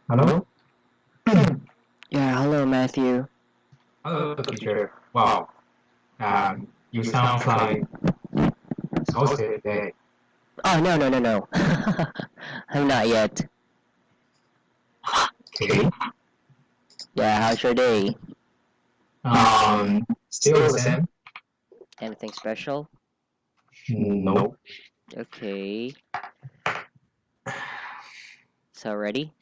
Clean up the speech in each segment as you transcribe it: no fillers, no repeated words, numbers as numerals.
Hello? Yeah, hello, Matthew. Hello, teacher. Wow. You sound like exhausted today. Oh, no, no, no, no. I'm not yet. Okay. Yeah, how's your day? Still the same? Anything special? No. Okay. So, ready?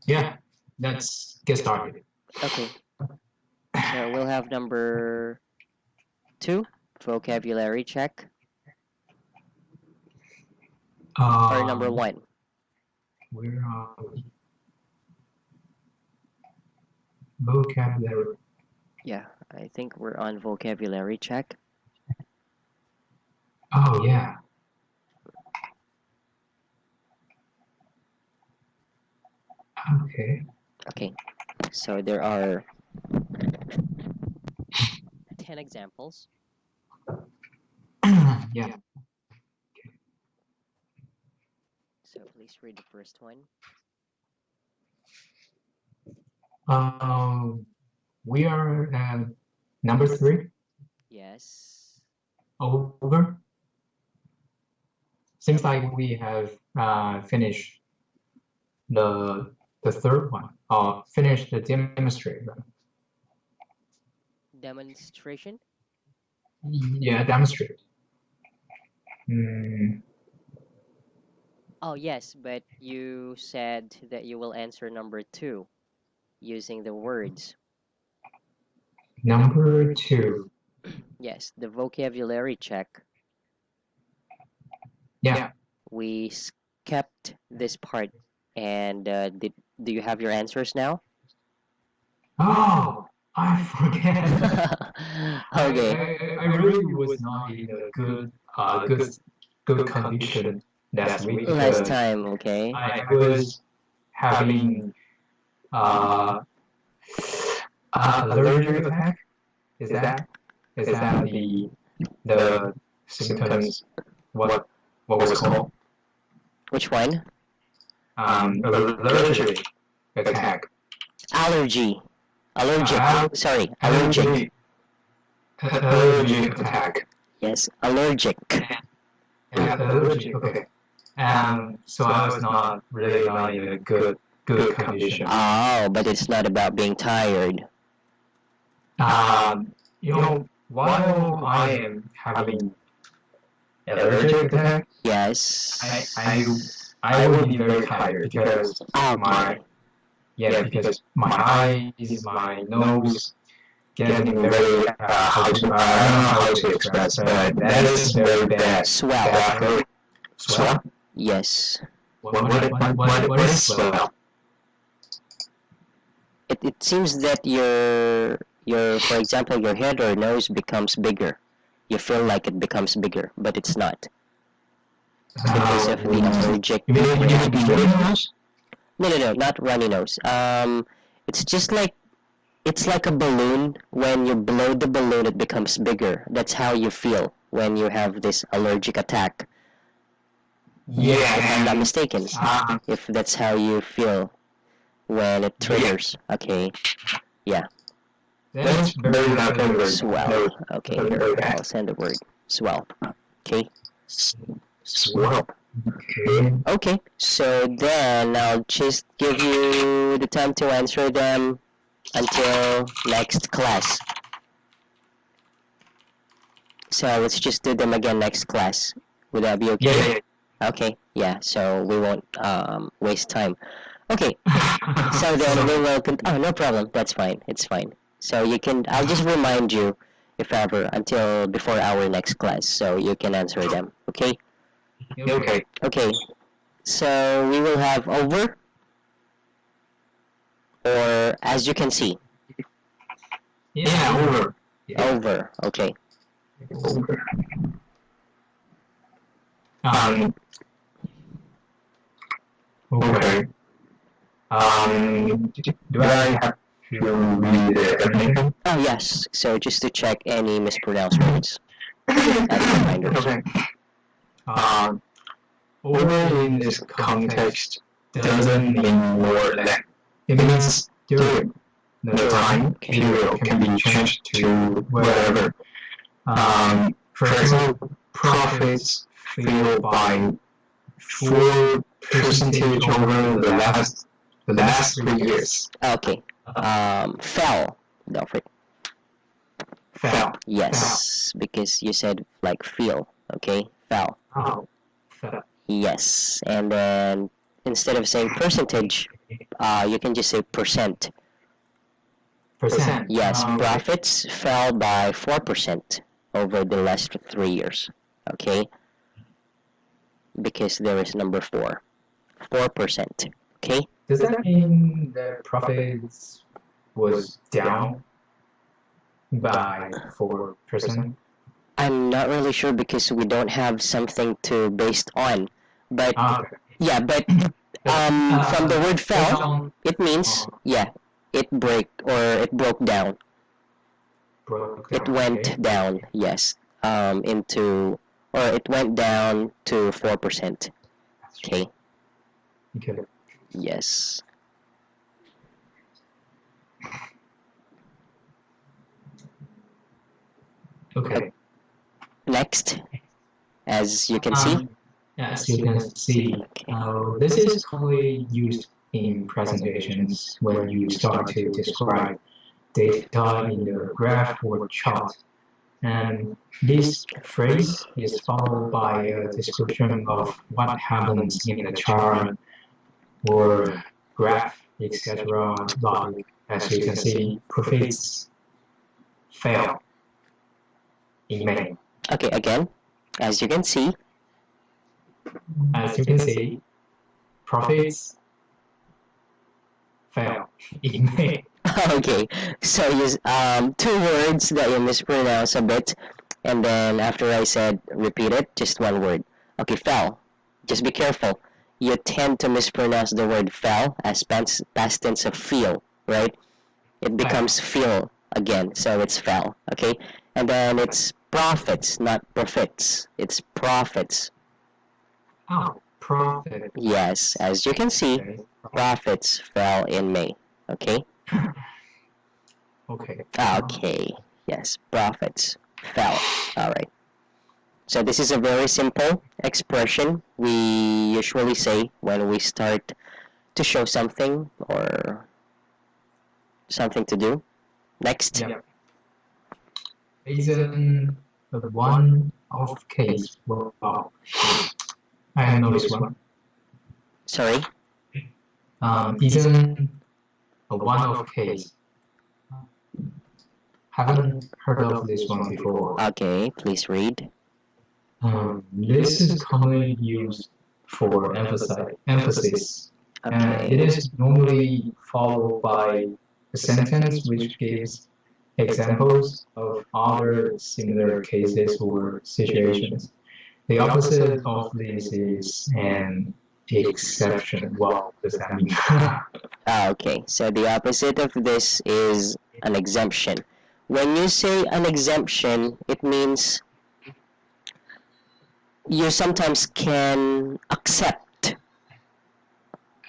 Yeah, let's get started. Okay. So, we'll have number 2, vocabulary check, or number Um, 1. where are we? Vocabulary. Yeah, I think we're on vocabulary check. Oh, yeah. Okay. Okay. So, there are 10 examples. Yeah. So, please read the first one. Um, we are at number 3, Yes. over. Seems like we have finished the third one, finished the demonstration. Demonstration? Yeah, demonstrate. Mm, Oh, yes, but you said that you will answer number 2 using the words. number 2. Yes, the vocabulary check. Yeah. We skipped this part. And do you have your answers now? Oh, I forget. Okay. I really was not in a good condition last week Last because time, okay? I was having uh, allergic attack. Is that the symptoms? What was called? Which one? Allergic attack. Allergy. Allergic. Sorry, allergic. Allergic attack. Yes, allergic. Allergic. Okay. So I was not in a good condition. Oh, but it's not about being tired. While I am having allergic attack, Yes. I will be very tired because Okay. because my eyes, my nose getting very how to I don't know how to express, but that is very bad. Swell. Bad swell. Yes. What is swell? It seems that for example, your head or nose becomes bigger. You feel like it becomes bigger, but it's not. Because of the allergic. You mean runny nose? No, not runny nose. It's just like it's like a balloon. When you blow the balloon, it becomes bigger. That's how you feel when you have this allergic attack. Yeah, If I'm not mistaken. Uh, If that's how you feel when it triggers. Okay. Yeah. that's very very Swell. Okay, here. I'll send the word. Swell. Okay. swell. Okay. Okay. So then I'll just give you the time to answer them until next class. So let's just do them again next class. Would that be okay? Yeah. Okay. Yeah. So we won't waste time. Okay. So then we will. Oh, no problem. That's fine. It's fine. So you can. I'll just remind you, if ever, until before our next class, so you can answer them. Okay. Okay. Okay. So we will have over, or as you can see, Yeah, over. over. Okay. Over. Um. Okay. Do I have to read the definition? Oh yes. So just to check any mispronounced words. as reminders. Okay. Over in this context doesn't mean more than. It means during. The time period can be changed to whatever. For example, profits fell by 4% over the last 3 years. Okay. Fell. Don't forget. Fell. Yes, because you said like feel. Okay, fell. Oh, fell. Yes, and then instead of saying percentage, you can just say percent. Percent. Yes, profits fell by 4% over the last 3 years. Okay, because there is number 4. 4%. Okay. Does that mean the profits was down by 4%? I'm not really sure because we don't have something to based on, but Okay. yeah, but from the word fell, it means it broke down. It went down, yes, it went down to 4%. Okay. Okay. Yes. Okay. Next, as you can see. As you can see, this is commonly used in presentations when you start to describe data in the graph or chart. And this phrase is followed by a description of what happens in the chart or graph, etc. Like, as you can see, profits fell in May. Okay, again, as you can see. As you can see, profits fell in May. Okay, so use 2 words that you mispronounce a bit, and then after I said repeat it, just 1 word. Okay, fell. Just be careful. You tend to mispronounce the word fell as past tense of feel, right? It becomes feel again, so it's fell. Okay, and then it's profits, not profits. It's profits. Oh, profit. Yes, as you can see, profits fell in May. Okay. Okay. Okay. Yes, profits fell. All right. So this is a very simple expression we usually say when we start to show something or something to do. Next. Yep. Isn't a one-off case. Well, I know this one. Sorry. Isn't a one-off case. Haven't heard of this one before. Okay, please read. This is commonly used for emphasis. Okay. It is normally followed by a sentence which gives examples of other similar cases or situations. The opposite of this is an exception. What does that mean? Okay, so the opposite of this is an exemption. When you say an exemption, it means you sometimes can accept.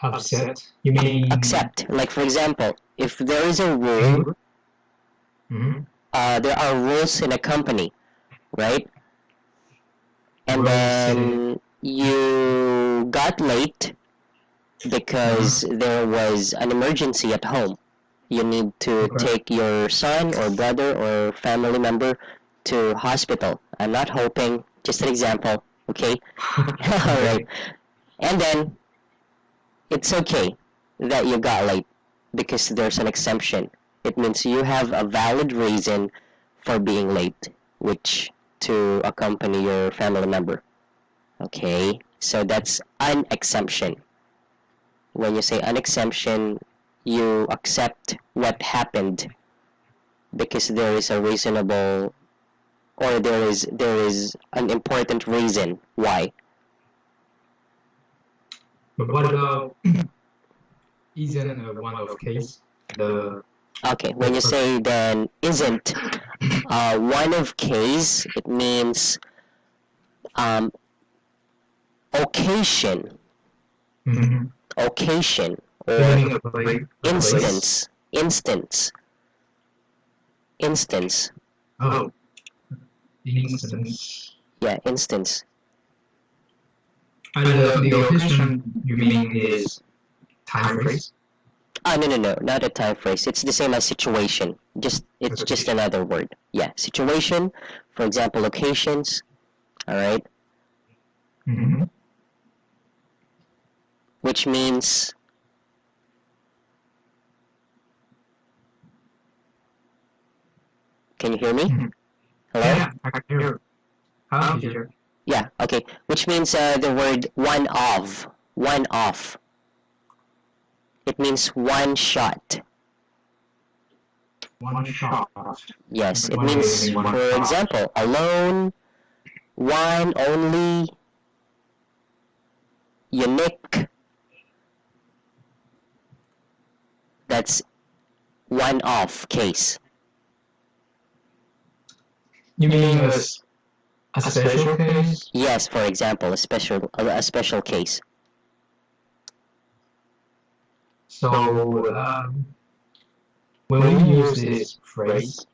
Upset? You mean Accept. Like for example, if there is a rule, there are rules in a company, right? And then you got late because there was an emergency at home. You need to take your son or brother or family member to hospital. I'm not hoping, just an example, okay? Alright. And then, it's okay that you got late because there's an exemption. It means you have a valid reason for being late, which to accompany your family member. Okay, so that's an exemption. When you say an exemption, you accept what happened because there is a reasonable or there is an important reason why. But what about isn't a one-off case? Okay, when you say then isn't, One of case, it means um, occasion, Mm-hmm. occasion, Meaning or a place. instance, instance. Oh, instance. Yeah, instance. And the occasion you mean is time phrase? No, not a time phrase. It's the same as situation. It's just another word. Yeah, situation. For example, occasions. All right, Mm-hmm. which means can you hear me? Mm-hmm. Hello? Yeah, I can hear. How teacher? Yeah, okay. Which means the word one of. One off. It means one shot. One shot. Yes, it One means, meaning one for shot. example, alone, one, only, unique. That's one off case. You mean a special case? Yes, for example, a special case. So when we use this phrase,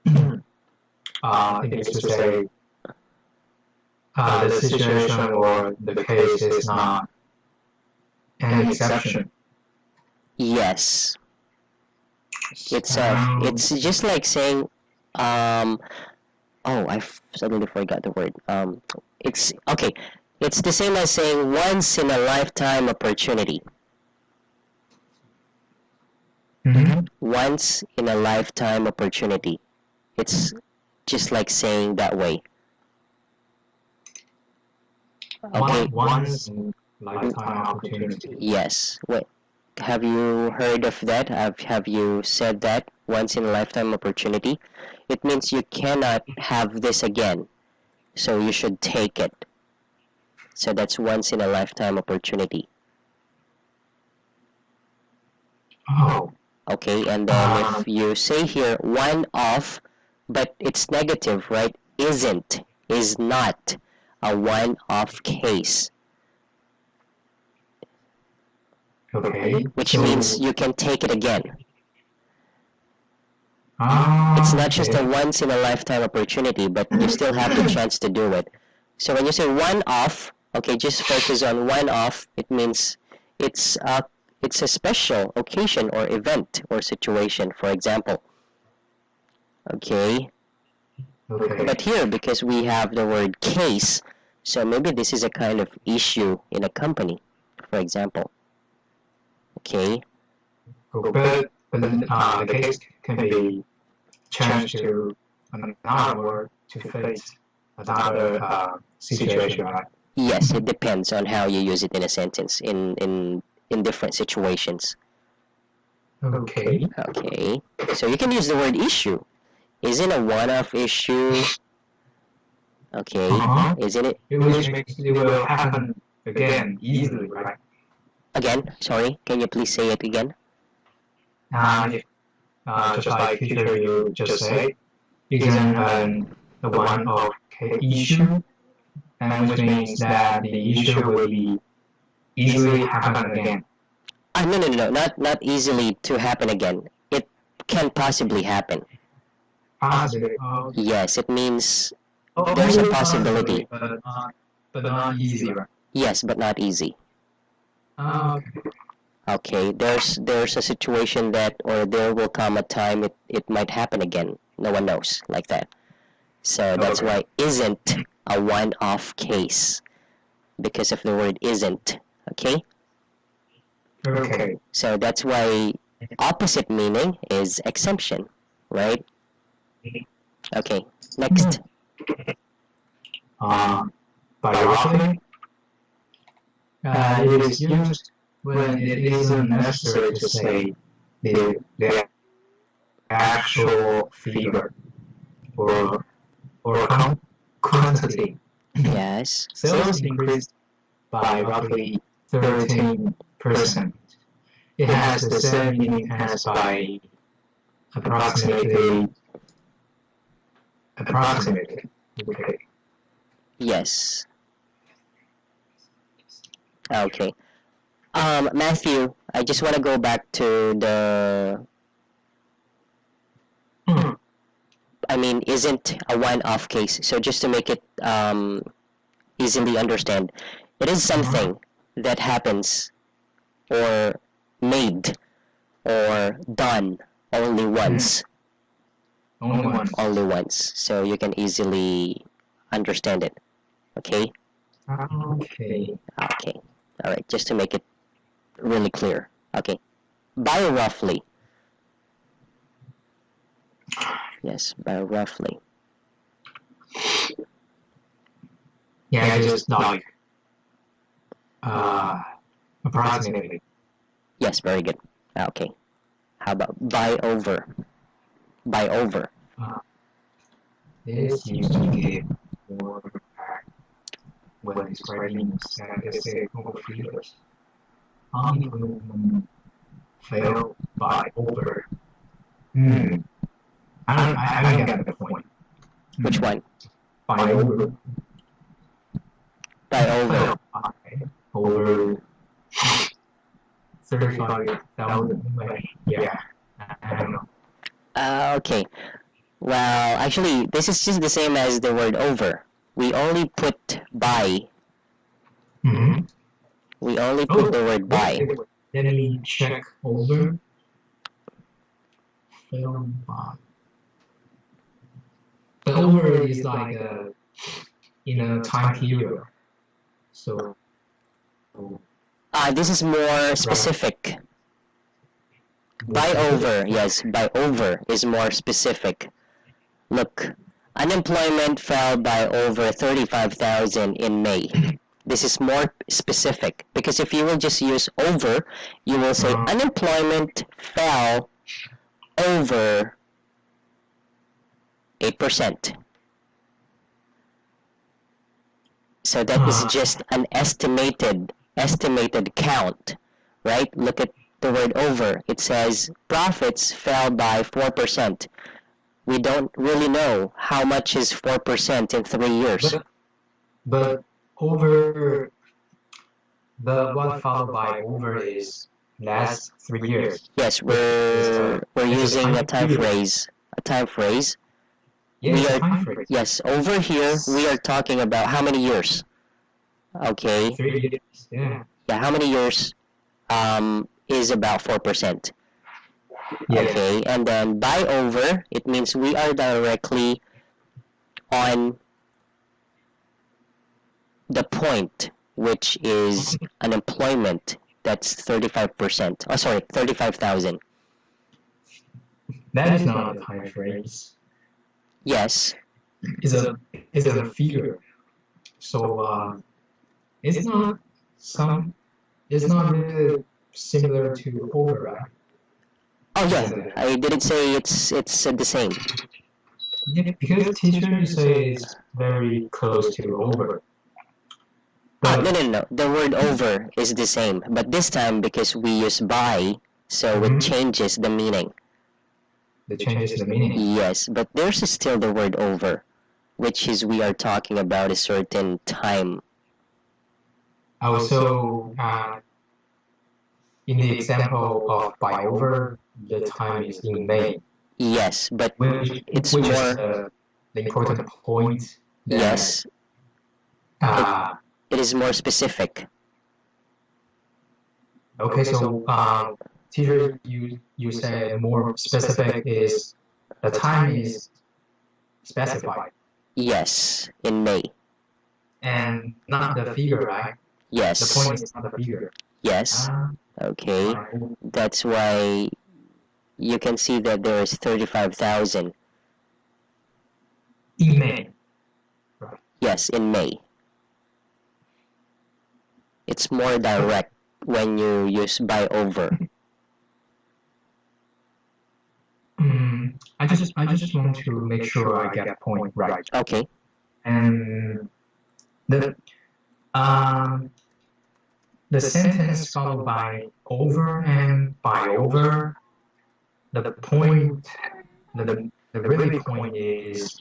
it is to say the situation or the case is not an exception. Yes, it's just like saying oh, suddenly forgot the word. It's okay. It's the same as saying once in a lifetime opportunity. Mm-hmm. Once in a lifetime opportunity. It's just like saying that way. Okay. Once in lifetime opportunity. Yes. Wait. Have you heard of that? Have you said that? Once in a lifetime opportunity? It means you cannot have this again. So you should take it. So that's once in a lifetime opportunity. Oh. Okay, and then if you say here one off, but it's negative, right? Isn't, is not a one-off case. Okay. Which so, means you can take it again. Ah, It's not just okay. a once in a lifetime opportunity, but you still have the chance to do it. So when you say one off, okay, just focus on one off. It means it's a special occasion or event or situation, for example. Okay, Okay. but here because we have the word case, so maybe this is a kind of issue in a company, for example. Okay, But the case can be changed to another word to face another situation, right? yes, it depends on how you use it in a sentence in different situations. Okay. Okay, so you can use the word issue. Isn't a one-off issue? Okay, Uh-huh. isn't it? Which makes it will happen again easily, right? Again, sorry, can you please say it again? If, just like teacher you just said, isn't the one of issue, and which means that the issue will be easily happen again. No, not easily to happen again. It can possibly happen. Possibly. Yes, it means there's a possibility. But not easy, right? Yes, but not easy. Okay. Okay, there's a situation that, or there will come a time it might happen again. No one knows, like that. So that's why isn't a one-off case, because of the word isn't. Okay, Okay. so that's why opposite meaning is exemption, right? Okay, next. Biography. It is used when it isn't necessary to say the actual figure or quantity. Yes. Sales increased by roughly 13%. It has the same meaning as by approximately approximately. Okay. Yes. Okay. Matthew, I just want to go back to the, Hmm. I mean, isn't a one-off case. So just to make it easily understand, it is something that happens or made or done only once. Only once. Only once. So you can easily understand it. Okay? Okay. Okay. All right. Just to make it really clear. Okay. By roughly. Yes, by roughly. Yeah, just like approximately. Yes, very good. Okay. How about by over? By over. This used to give more when describing statistical figures. Unemployment fell by over. Hmm. I don't get the point. Which one? By over. By over. Over 35,000. Yeah. I don't know. Okay. Well, actually, this is just the same as the word over. We only put by. Mm-hmm. We only put the word by. Let me check over. Fell by. The over is like in a time period. So. This is more specific. By over, yes, by over is more specific. Look, unemployment fell by over 35,000 in May. This is more specific because if you will just use over, you will say unemployment fell over 8%. So that is just an estimated count, right? Look at the word over. It says profits fell by 4%. We don't really know how much is 4% in 3 years. But over the what followed by over is last 3 years. Yes, we're using a time phrase. A time phrase. Yes, time phrase. Yes, over here we are talking about how many years? Okay. 3 years. Yeah. Yeah, how many years is about 4%? Yeah. Okay, and then by over, it means we are directly on the point, which is unemployment. That's 35%. Oh, sorry, 35,000. That is not a time phrase. Yes. It's a figure. So it's not really similar to over, right? Oh yeah, I didn't say it's the same. Yeah, because teachers say it's very close to over. No. The word over is the same, but this time because we use by, so it changes the meaning. It changes the meaning. Yes, but there's still the word over, which is we are talking about a certain time. Also, in the example of by over, the time is in May. Yes, but it's which more. Is, the important point. Yes. It is more specific. Okay, so teacher, you said more specific is the time is specified. Yes, in May. And not the figure, right? Yes. The point is not the figure. Yes. Okay. That's why you can see that there is 35,000. In May. Right. Yes, in May. It's more direct when you use by over. I just want to make sure I get the point right. Okay. And the sentence followed by over and by over. The point, the really point is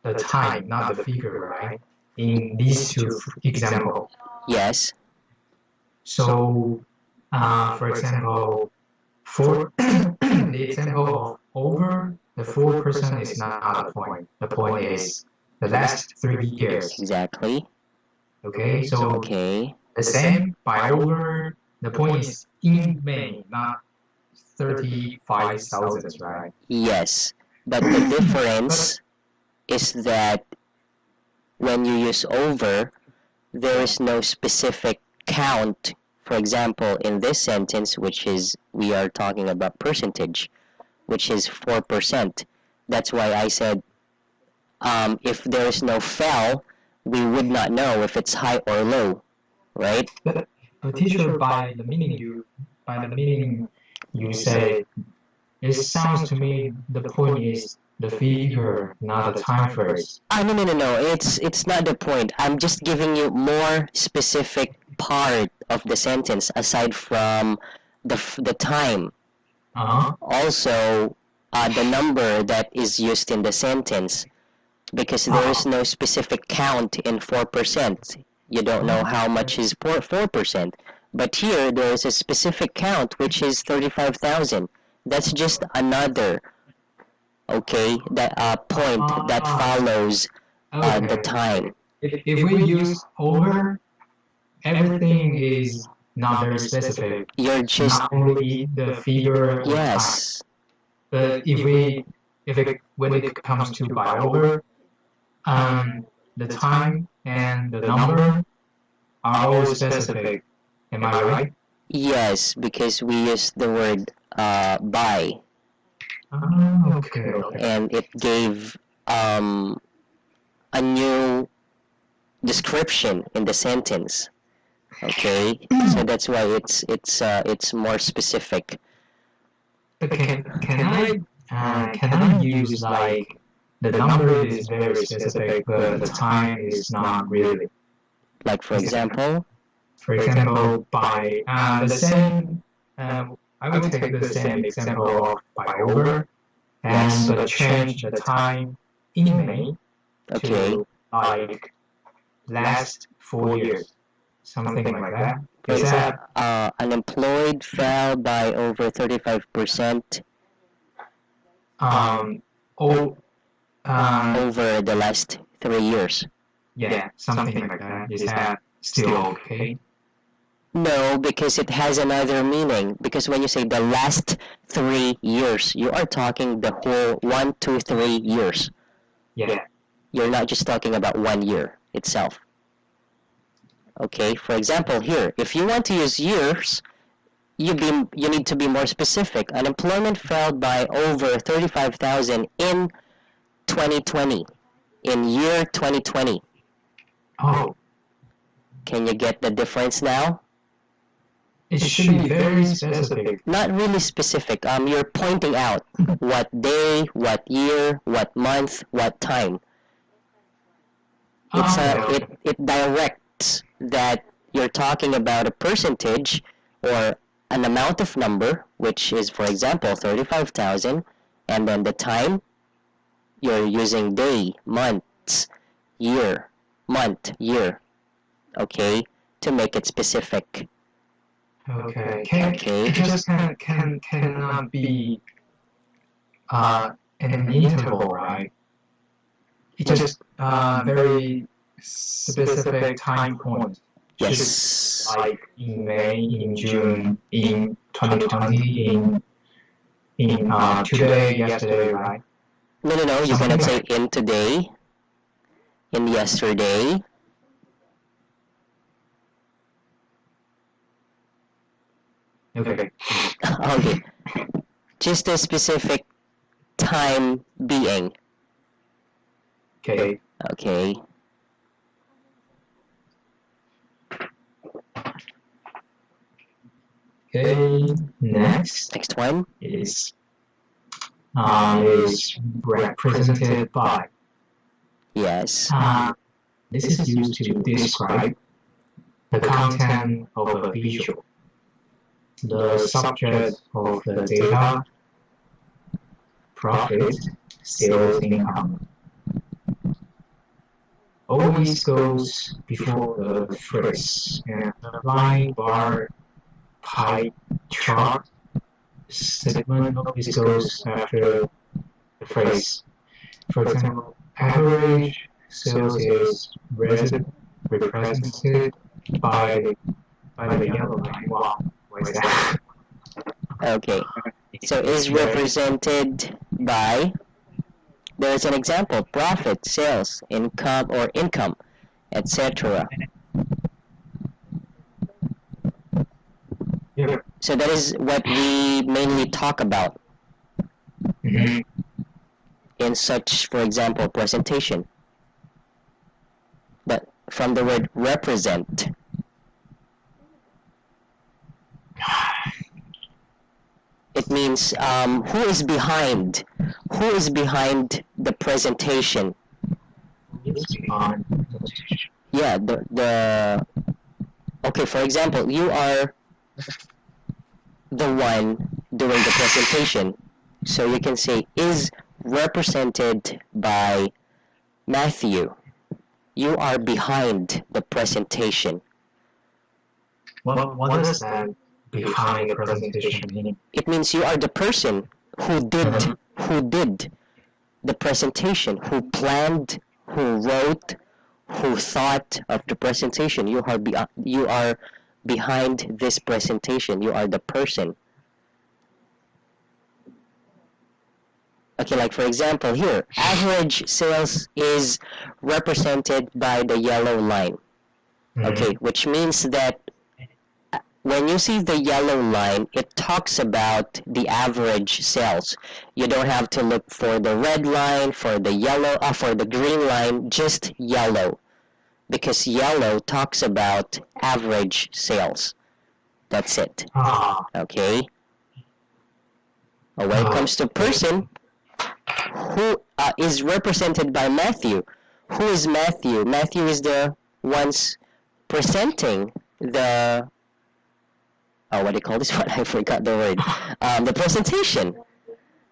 the time, not the figure, right? In these two examples. Yes. So, for example, for the example of over, the 4% is not the point. The point is the last 3 years. Exactly. Okay, so Okay. the same by over, the point is in May, not 35,000, right? Yes. But the difference is that when you use over, there is no specific count. For example, in this sentence, which is we are talking about percentage, which is 4%. That's why I said if there is no fell, we would not know if it's high or low, right? But teacher, by the meaning you say, it sounds to me the point is the figure, not the time first. No. It's not the point. I'm just giving you more specific part of the sentence aside from the time. Also, the number that is used in the sentence, because there is no specific count in 4%. You don't know how much is 4%. But here, there is a specific count, which is 35,000. That's just another, okay, that point that follows the time. If we use over, everything is not very specific. You're just Not only the figure or yes. time. But when it comes to by over, the time and the number are all specific. Am I right? Yes, because we use the word by, Okay. and it gave a new description in the sentence. Okay, so that's why it's more specific. But can I use like the number is very specific, but the time is not really. Like for example, By the same, I will take the same example of by over, and but change the time in May okay, to like last 4 years, something like that. Is that unemployed fell by over 35% oh over the last 3 years. yeah, something like that. Is that still okay? No, because it has another meaning. Because when you say the last 3 years, you are talking the whole 1, 2, 3 years. Yeah. You're not just talking about 1 year itself. Okay, for example, here, if you want to use years, you need to be more specific. Unemployment fell by over 35,000 in 2020, in year 2020. Oh, Can you get the difference now? it should be very specific. Not really specific. You're pointing out what day, what year, what month, what time. It directs that you're talking about a percentage or an amount of number, which is, for example, 35,000, and then the time, you're using day, months, year, month, year, okay, to make it specific. Okay. It just cannot be an interval, right? It's just very specific time point. Yes. Like in May, in June, in 2020, in today, yesterday, right? No, you cannot say in today, in yesterday. Okay. Okay. Just a specific time being. Okay. Okay. Okay. Next one is represented by. Yes. This is used to describe the content of a visual, the subject of the data, profit, sales income, always goes before the phrase, and the line, bar, pie chart statement always goes after the phrase. For example, average sales is represented by the yellow line. Wow, what is that? Okay. So is represented by, there's an example, profit, sales, income, etc. Yep. So that is what we mainly talk about Mhm. in such, for example, presentation. But from the word represent, it means who is behind the presentation. It's behind presentation. Yeah, the okay, for example, you are the one doing the presentation, so you can say is represented by Matthew. You are behind the presentation. What does that behind the presentation mean? It means you are the person who did the presentation, who planned, who wrote, who thought of the presentation. You are behind this presentation. You are the person. Okay, like for example here, average sales is represented by the yellow line. Okay, which means that when you see the yellow line, it talks about the average sales. You don't have to look for the red line, for the green line, just yellow. Because yellow talks about average sales. That's it. Okay? When it comes to person, who is represented by Matthew? Who is Matthew? Matthew is the ones presenting the what do you call this one? I forgot the word. The presentation.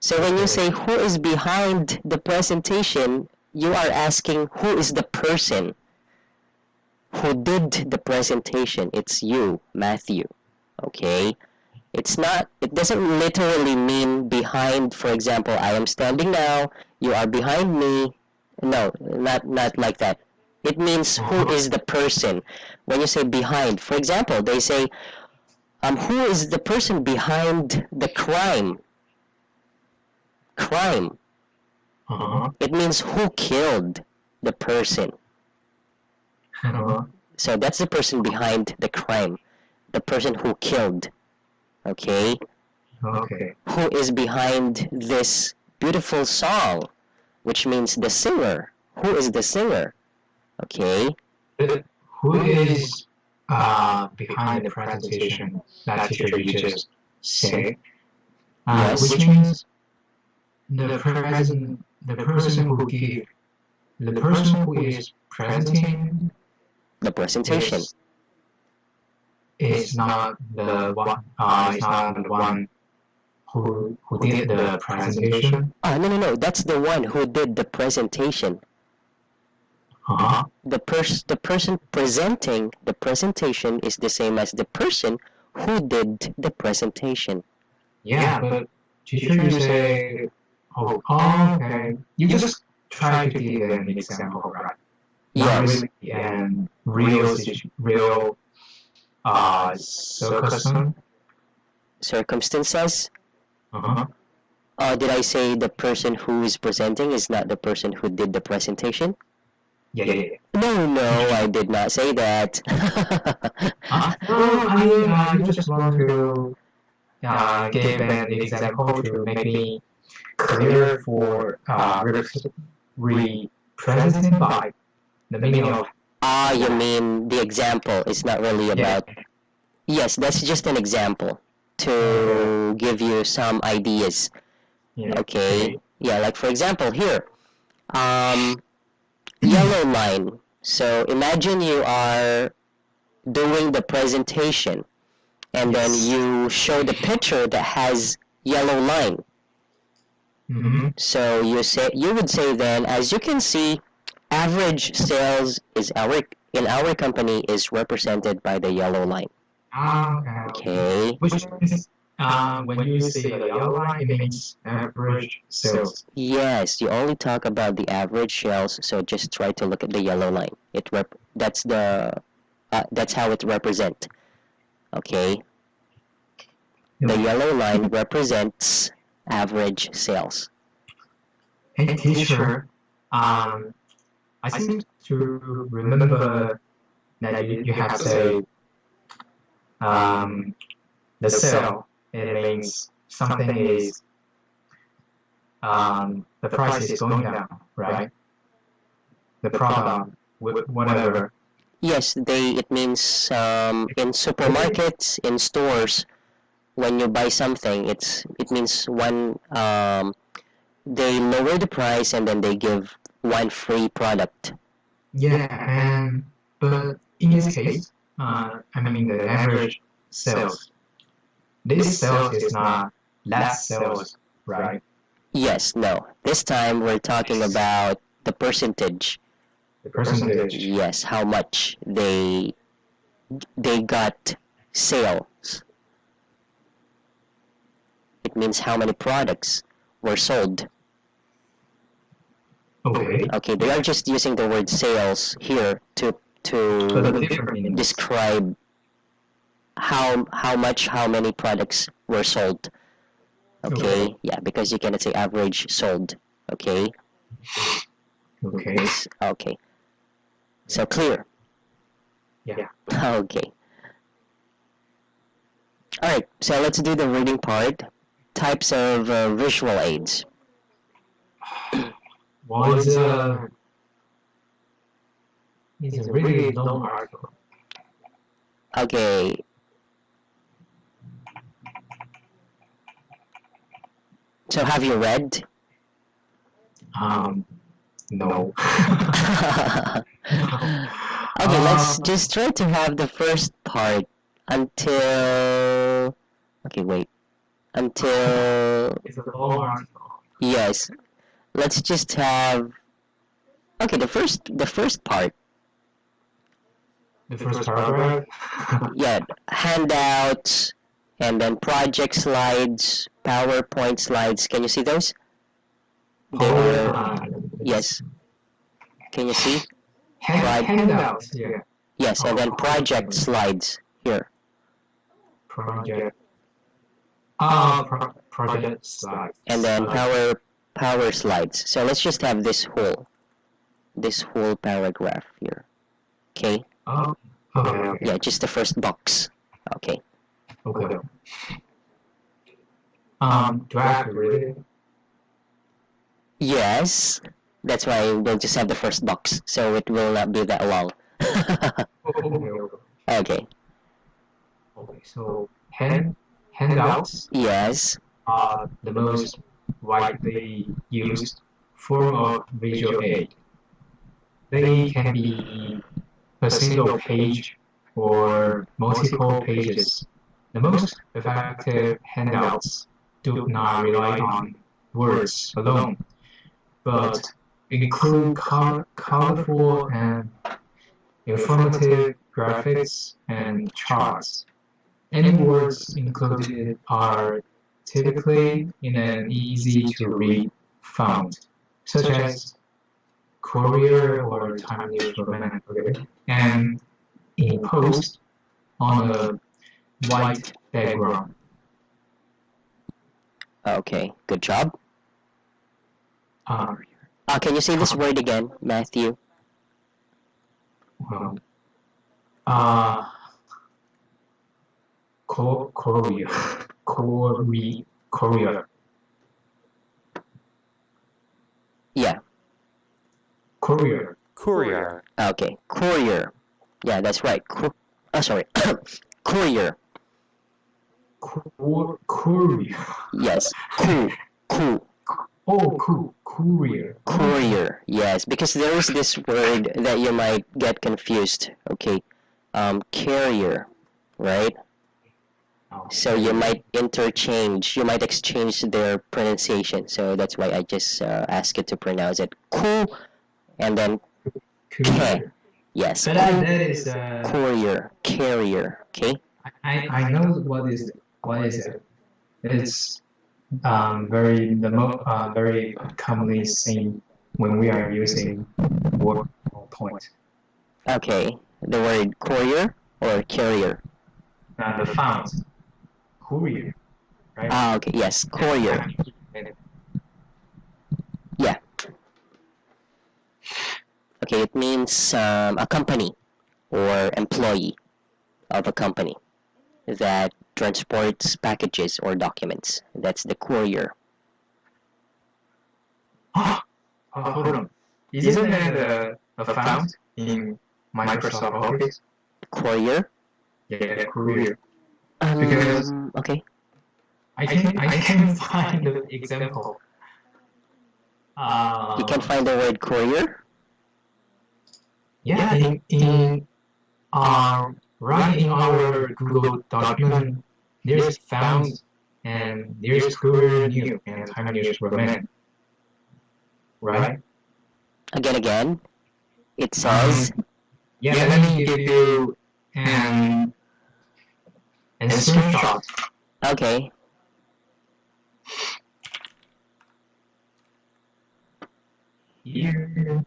So when you say who is behind the presentation, you are asking who is the person who did the presentation. It's you, Matthew. Okay? It doesn't literally mean behind. For example, I am standing now, you are behind me. No, not like that. It means who is the person. When you say behind, for example, they say, who is the person behind the crime? Crime. It means who killed the person. So that's the person behind the crime. The person who killed. Okay? Okay. Who is behind this beautiful song? Which means the singer. Who is the singer? Okay? Who is behind the presentation that teacher you just said? Yes. Which means the person who is presenting The presentation. is not the one who did the presentation. No. That's the one who did the presentation. The person presenting the presentation is the same as the person who did the presentation. Yeah, but teacher, you say, okay. You just try to give an example, right? Yes. Not really and real Circumstances. Did I say the person who is presenting is not the person who did the presentation? Yeah. No, I did not say that. You just want to give an example to make me clear for representing by the meaning of. You mean the example is not really about. Yes, that's just an example to give you some ideas. Yeah. Okay. Yeah, like for example here, yellow line. So imagine you are doing the presentation and then you show the picture that has yellow line. So you would say then, as you can see, Average sales is in our company is represented by the yellow line. Okay. Okay. Which means when you say the yellow line, it means average sales. Yes, you only talk about the average sales, so just try to look at the yellow line. That's how it represent. Okay. The yellow line represents average sales. Hey, teacher, I seem to remember that you have said the sale, it means something is, the price is going down, right? The product, whatever. Yes, it means in supermarkets, in stores, when you buy something, it means they lower the price and then they give one free product. Yeah, but in this case, I mean the average sales. This sales is not less sales, right? Yes, no. This time we're talking about the percentage. The percentage. Yes, how much they got sales. It means how many products were sold. Okay. Okay, they are just using the word sales here to describe how many products were sold. Okay, yeah, because you cannot say average sold. Okay. Okay. Okay. So clear. Yeah. Okay. All right. So let's do the reading part. Types of visual aids. Well, it's a really long article. Okay. So have you read? No. Okay, let's just try to have the first part until. Okay, wait. Until. It's a long article. Yes. Let's just have. Okay, the first part. The first paragraph. Yeah, handouts, and then project slides, PowerPoint slides. Can you see those? They were. Yes. Can you see? Handouts. Yeah. Yes, and then project slides here. Project. Project slides. And then power slides. So let's just have this whole paragraph here. Okay? Okay. Yeah, just the first box. Okay. Okay. Do I have to read it? Yes. That's why we'll just have the first box, so it will not be that long. Okay. Okay. So handouts Yes. are the most widely used form of visual aid. They can be a single page or multiple pages. The most effective handouts do not rely on words alone, but include colorful and informative graphics and charts. Any words included are typically in an easy-to-read font, such as Courier or Time News Roman, and imposed on a white background. Okay. Good job. Uh, Can you say this word again, Matthew? well, uh, Courier. Courier. Yeah. Courier. Courier. Okay. Courier. Yeah, that's right. Sorry. Courier. Courier. Yes. Cool. Oh, courier. Courier. Yes, because there is this word that you might get confused. Okay. Carrier, right? Oh. So you might exchange their pronunciation. So that's why I just ask you to pronounce it cool, and then courier. Yes, But that is courier, carrier. Okay. I know what is it. It's very commonly seen when we are using word or point. Okay. The word courier or carrier. The font courier, right? Ah, okay. Yes, courier. Yeah. Okay, it means a company or employee of a company that transports packages or documents. That's the courier. Hold on. Isn't that a font in Microsoft Office? Courier? Yeah, courier. Because Okay. I can find the example. You can find the word courier? Yeah, in right in our Google document, there's found and there's courier new and time news Roman. Right? Again. It says. Yeah, let me give you an screenshot. Okay. Here.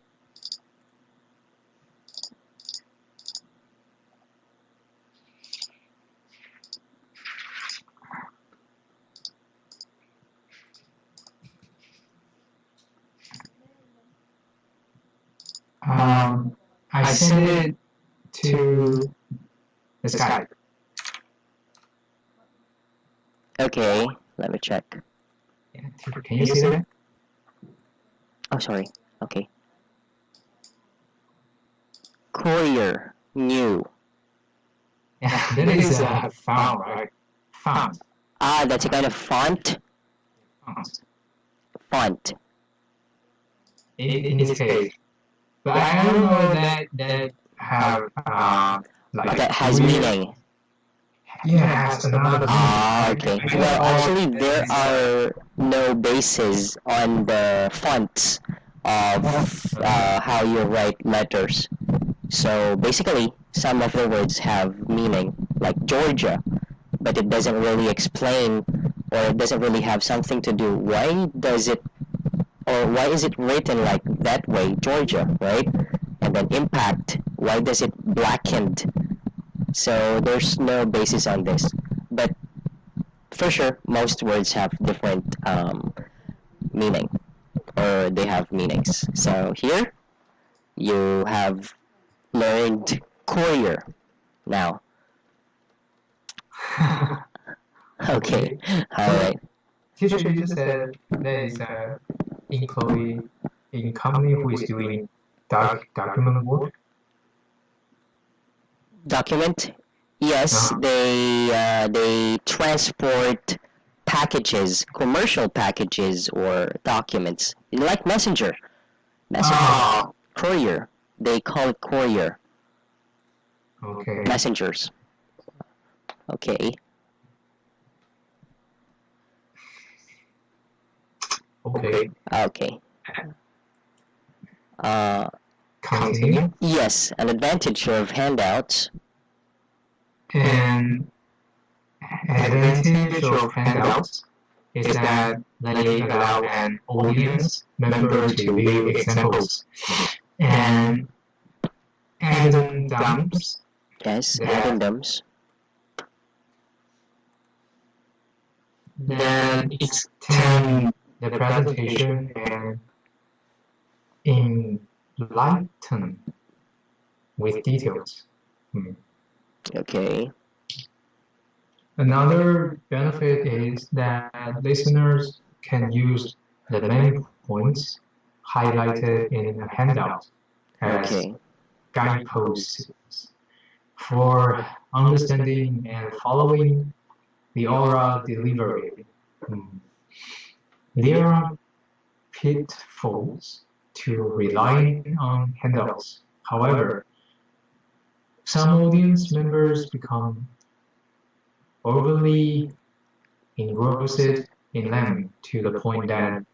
I sent it to the Skype. Okay, let me check. Yeah, can you see that? Oh, sorry. Okay. Courier, new. Yeah, that is a font, right? Font. Ah, that's a kind of font. Font. In this case. But I don't know that have like That has meaning. Yeah, has another Ah, meaning. okay. Well, actually, there are no bases on the fonts of how you write letters. So basically, some of the words have meaning, like Georgia, but it doesn't really explain, or it doesn't really have something to do. Why does it, or why is it written like that way, Georgia, right? And then impact, why does it blackened? So there's no basis on this. But for sure, most words have different meaning, or they have meanings. So here, you have learned courier now. Okay, alright. Teacher, you just said there is a employee in company who is doing document work. Document? Yes, they transport packages, commercial packages or documents, like messenger. Courier. They call it courier. Okay. Messengers. Okay. Okay. Okay. Continue. Yes, an advantage of handouts. An advantage of handouts is that they allow an audience member to view examples and addendums. Yes, addendums. That extend the presentation and enlighten with details. Okay. Another benefit is that listeners can use the main points highlighted in a handout as guideposts for understanding and following the oral delivery. There are pitfalls to relying on handouts. However, some audience members become overly engrossed in them to the point that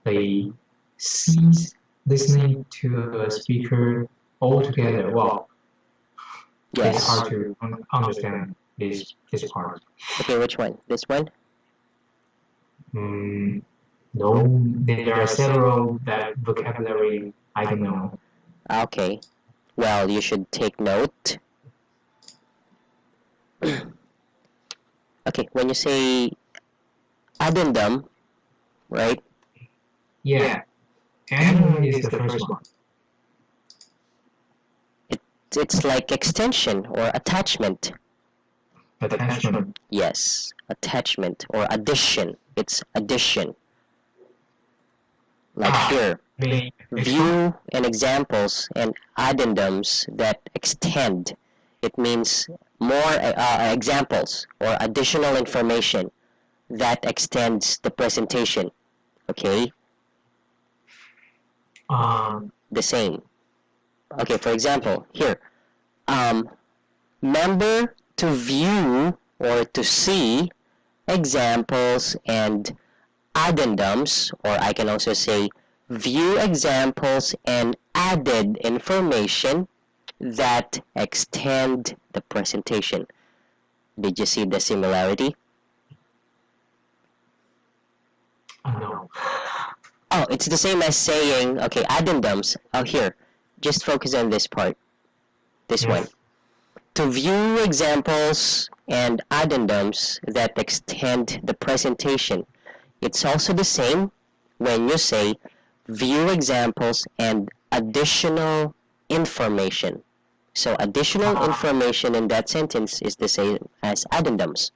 they cease listening to the speaker all together. Well, it's Yes. hard to understand this part. Okay, which one? This one? Mm, no, there are several that vocabulary I don't know. Okay. Well, you should take note. Okay, when you say addendum, right? Yeah, and is the first one. It's like extension or attachment. Attachment. Yes, attachment or addition. It's addition. Like here, Me. view and examples and addendums that extend. It means more examples or additional information that extends the presentation. Okay, the same. Okay, for example, here, member to view or to see examples and addendums, or I can also say view examples and added information that extend the presentation. Did you see the similarity? No. Oh, it's the same as saying, okay, addendums. Oh, here, just focus on this part. This Yes. one. To view examples and addendums that extend the presentation. It's also the same when you say view examples and additional information. So additional information in that sentence is the same as addendums.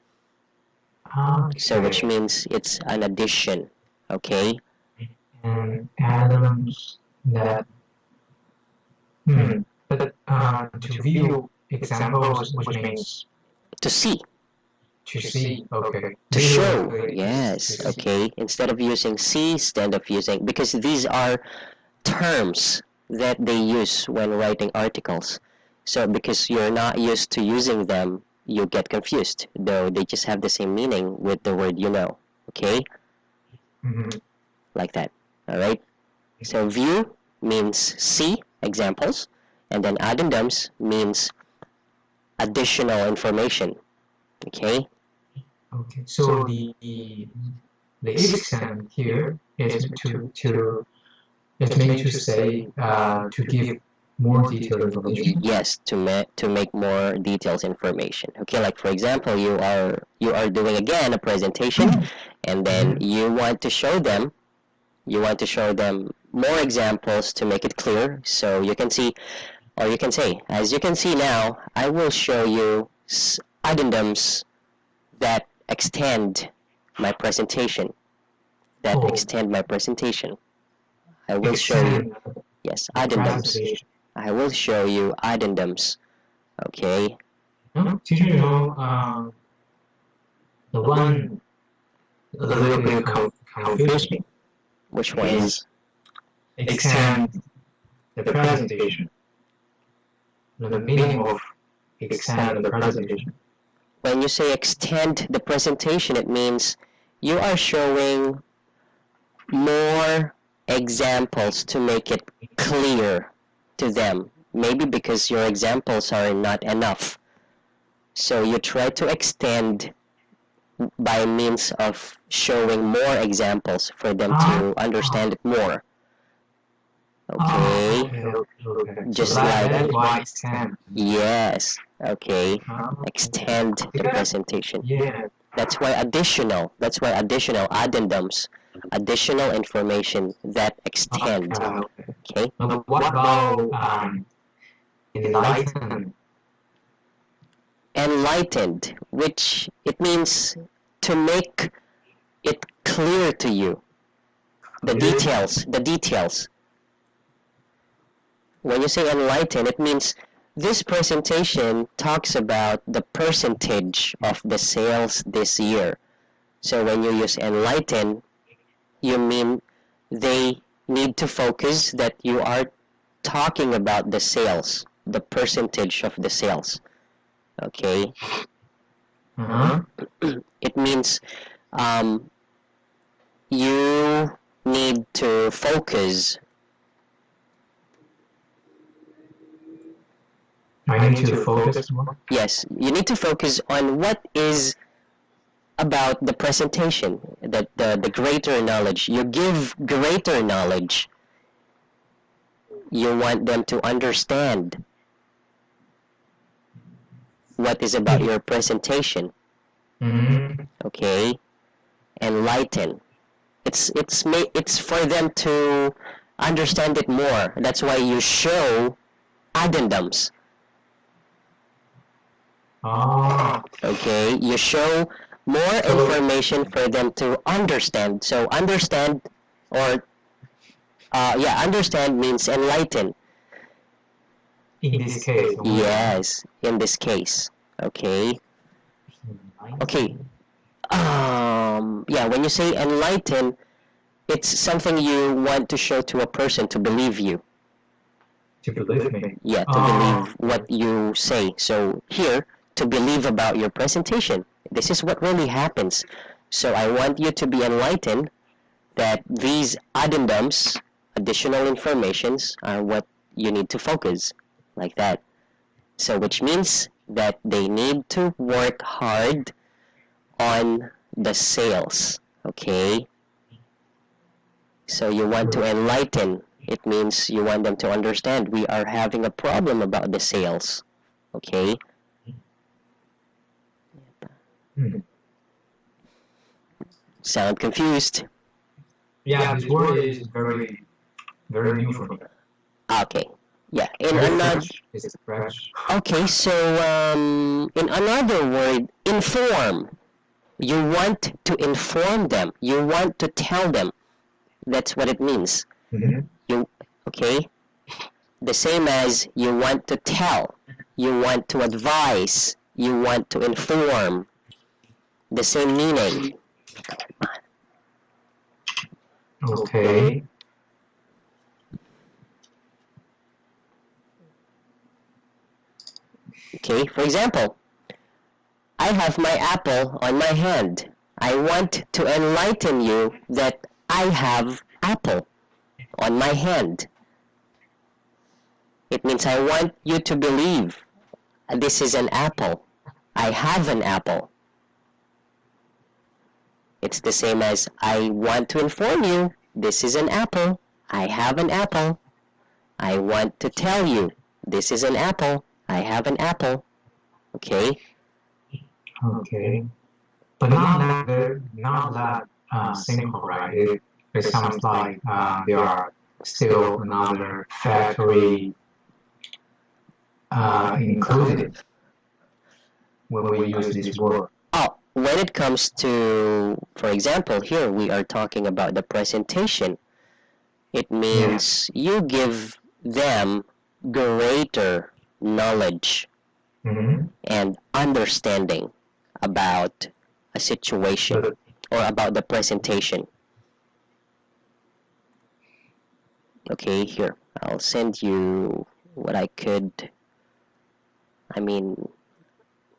So which means it's an addition, okay? And atoms that but to view examples, which means To see, to see. Okay. to show, Visually, yes, to see. okay? Instead of using see, instead of using, because these are terms that they use when writing articles. So because you're not used to using them, you get confused, though they just have the same meaning with the word you know, okay? Mhm. Like that, all right? So view means see examples, and then addendums means additional information, okay? Okay. So the extent here is to it's meant to say to give more detailed information. Yes, to make more details information. Okay, like for example, you are doing again a presentation, and then you want to show them more examples to make it clear, so you can see, or you can say, as you can see now, I will show you addendums that extend my presentation. That extend my presentation. I will show you. Yes, addendums. Presentation. I will show you addendums. Okay. Teacher, the one a little bit confused me. Which one? Is extend the presentation. The meaning of extend the presentation. When you say extend the presentation, it means you are showing more examples to make it clear to them. Maybe because your examples are not enough. So you try to extend by means of showing more examples for them to understand it more. Okay? Okay. Just so that like, is why extend. yes, okay, extend the presentation. Yeah. That's why additional addendums, additional information that extend, okay? But what about enlighten? Enlightened, which it means to make it clear to you, the details. When you say enlighten, it means this presentation talks about the percentage of the sales this year. So when you use enlighten, you mean they need to focus that you are talking about the sales, the percentage of the sales. Okay? It means you need to focus I need to focus more. Yes, you need to focus on what is about the presentation, the greater knowledge. You give greater knowledge. You want them to understand what is about your presentation. Mm-hmm. Okay, enlighten. It's for them to understand it more. That's why you show addendums. Oh. Okay, you show more information for them to understand. So understand, or understand means enlighten. In this case. Yes, in this case. Okay. Okay. When you say enlighten, it's something you want to show to a person to believe you. To believe me. Yeah, to believe what you say. So here, to believe about your presentation. This is what really happens. So I want you to be enlightened that these addendums, additional informations, are what you need to focus, like that. So which means that they need to work hard on the sales, okay? So you want to enlighten. It means you want them to understand we are having a problem about the sales, okay? Sound confused? Yeah, this word is very, very new for me. Okay. Yeah. In Very another. fresh. It's fresh. Okay. So in another word, inform. You want to inform them. You want to tell them. That's what it means. Mm-hmm. Okay. The same as you want to tell. You want to advise. You want to inform. The same meaning. Okay. Okay, for example, I have my apple on my hand. I want to enlighten you that I have apple on my hand. It means I want you to believe this is an apple. I have an apple. It's the same as I want to inform you this is an apple. I have an apple. I want to tell you this is an apple. I have an apple. Okay? Okay. But not that simple, right? It sounds like there are still another factory included when we use this word. Oh, when it comes to, for example, here we are talking about the presentation. It means you give them greater knowledge and understanding about a situation or about the presentation. Okay, here, I'll send you what I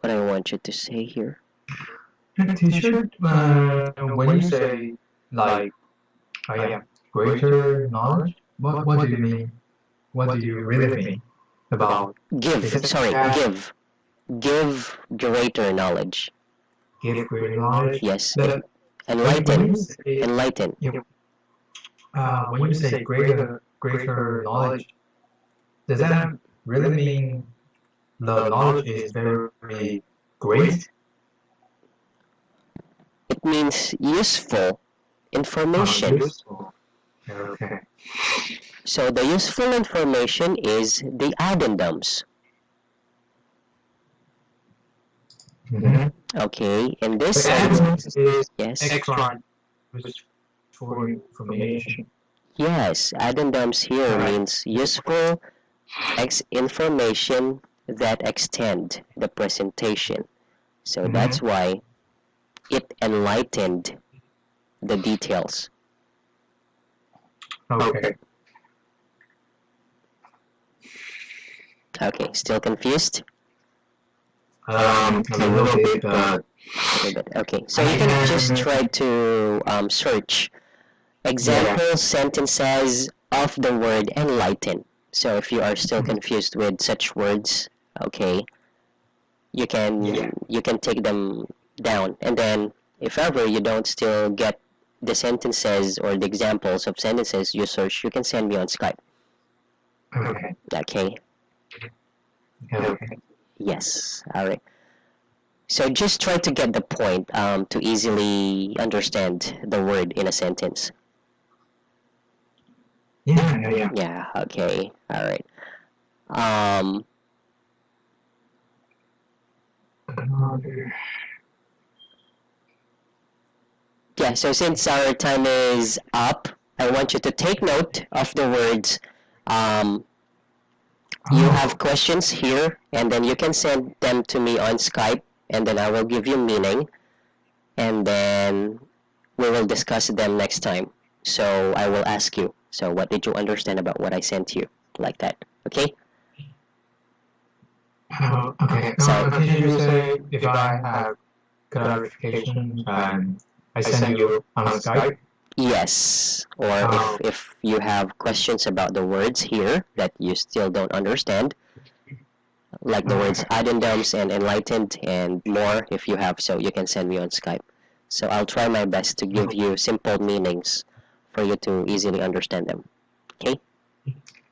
want you to say here. Teacher, when you say like, greater knowledge, what do you mean? What do you really mean about give greater knowledge? Give greater knowledge. Yes, But enlighten. When you say greater knowledge, does that really mean the knowledge is very great? It means useful information. Useful. Okay. So the useful information is the addendums. Okay, in this sense, yes. Extra for information. Yes, addendums here means useful information that extend the presentation. So that's why it enlightened the details. Okay. Okay, still confused? A little bit, but okay, so you can just try to search example sentences of the word enlighten. So if you are still confused with such words, okay, you can Yeah. you can take them down, and then if ever you don't still get the sentences or the examples of sentences you search, you can send me on Skype. Okay. Okay. Okay. Yes. All right. So just try to get the point to easily understand the word in a sentence. Yeah. Yeah. Okay. All right. Um, Another. yeah. So since our time is up, I want you to take note of the words. Um, you have questions here, and then you can send them to me on Skype, and then I will give you meaning, and then we will discuss them next time. So I will ask you, so what did you understand about what I sent you? Like that. Okay? Okay. Teacher, you say if I have clarification, I send you on Skype. Yes. Or if you have questions about the words here that you still don't understand, like the words addendums and enlightened and more, if you have, so you can send me on Skype. So I'll try my best to give you simple meanings for you to easily understand them. Okay?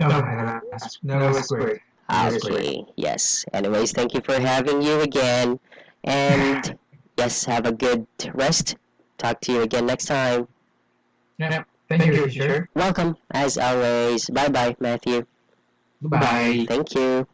Okay, that was great. That was great. Okay, yes. Anyways, thank you for having you again. And yes, have a good rest. Talk to you again next time. Yeah. Thank you, teacher. Welcome, as always. Bye bye, Matthew. Goodbye. Thank you.